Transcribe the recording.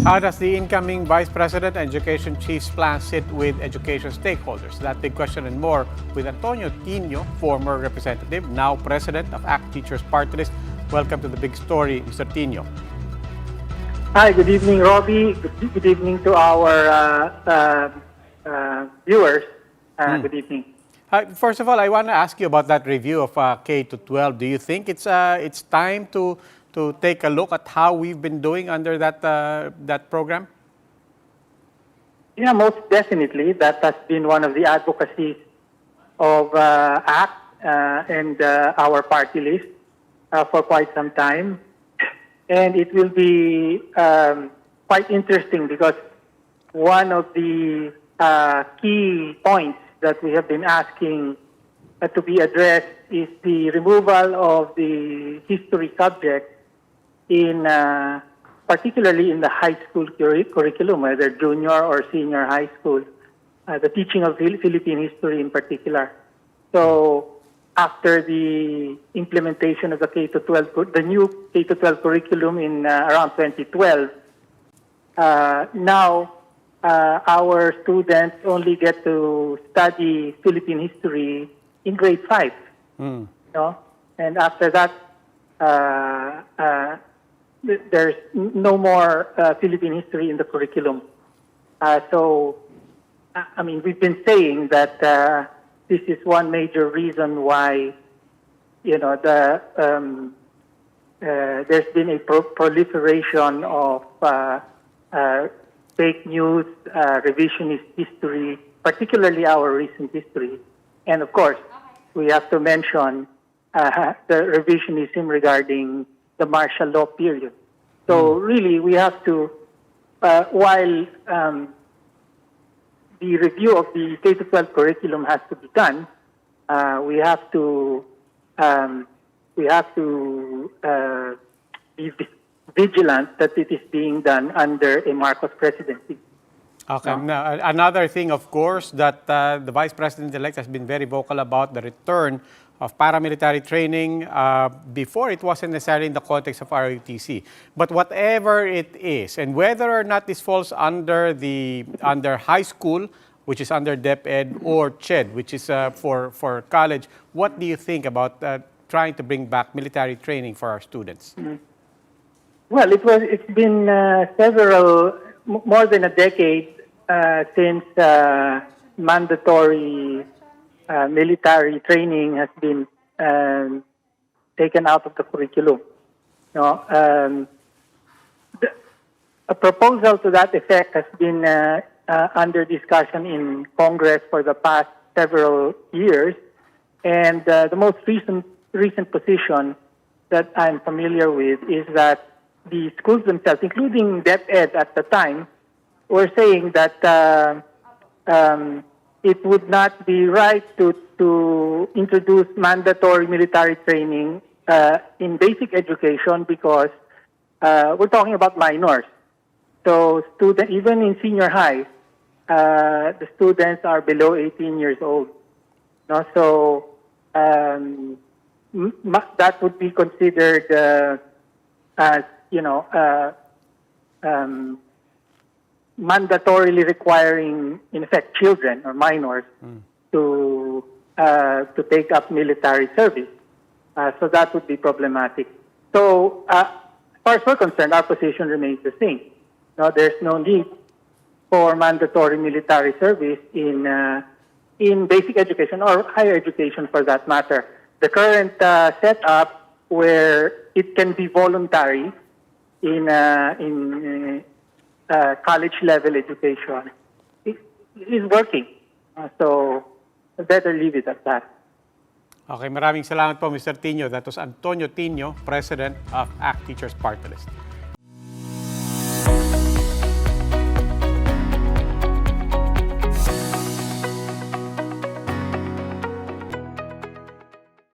How does the incoming Vice President and Education Chief's plan sit with education stakeholders? That big question and more with Antonio Tinio, former representative, now President of ACT Teachers Party List. Welcome to the big story, Mr. Tinio. Hi, good evening, Robbie. Good evening to our viewers. Good evening. First of all, I want to ask you about that review of K-12. Do you think it's time to take a look at how we've been doing under that program? Yeah, most definitely. That has been one of the advocacies of ACT and our party list for quite some time. And it will be quite interesting because one of the key points that we have been asking to be addressed is the removal of the history subject in particularly in the high school curriculum, whether junior or senior high school, the teaching of Philippine history in particular. So after the implementation of the K-12, the new K-12 curriculum in around 2012, now our students only get to study Philippine history in grade 5. You know? And after that, there's no more Philippine history in the curriculum. So, I mean, we've been saying that this is one major reason why, you know, there's been a proliferation of fake news, revisionist history, particularly our recent history. And of course, we have to mention the revisionism regarding the martial law period. So really, we have to, while the review of the K-12 curriculum has to be done, we have to be vigilant that it is being done under a Marcos presidency. Okay. Now, another thing, of course, that the Vice President-elect has been very vocal about the return of paramilitary training. Before, it wasn't necessarily in the context of ROTC. But whatever it is, and whether or not this falls under high school, which is under DepEd, or CHED, which is for college, what do you think about trying to bring back military training for our students? Well, it's been more than a decade since mandatory military training has been taken out of the curriculum. You know, a proposal to that effect has been under discussion in Congress for the past several years, and the most recent position that I'm familiar with is that the schools themselves, including DepEd at the time, were saying that it would not be right to introduce mandatory military training in basic education because we're talking about minors. So even in senior high, the students are below 18 years old. No? So that would be considered as, you know, mandatorily requiring, in effect, children or minors to take up military service. So that would be problematic. So as far as we're concerned, our position remains the same. No, there's no need for mandatory military service in basic education or higher education for that matter. The current setup where it can be voluntary in college level education is working. So better leave it at that. Okay, maraming salamat po, Mr. Tinio. That was Antonio Tinio, President of ACT Teachers Party List.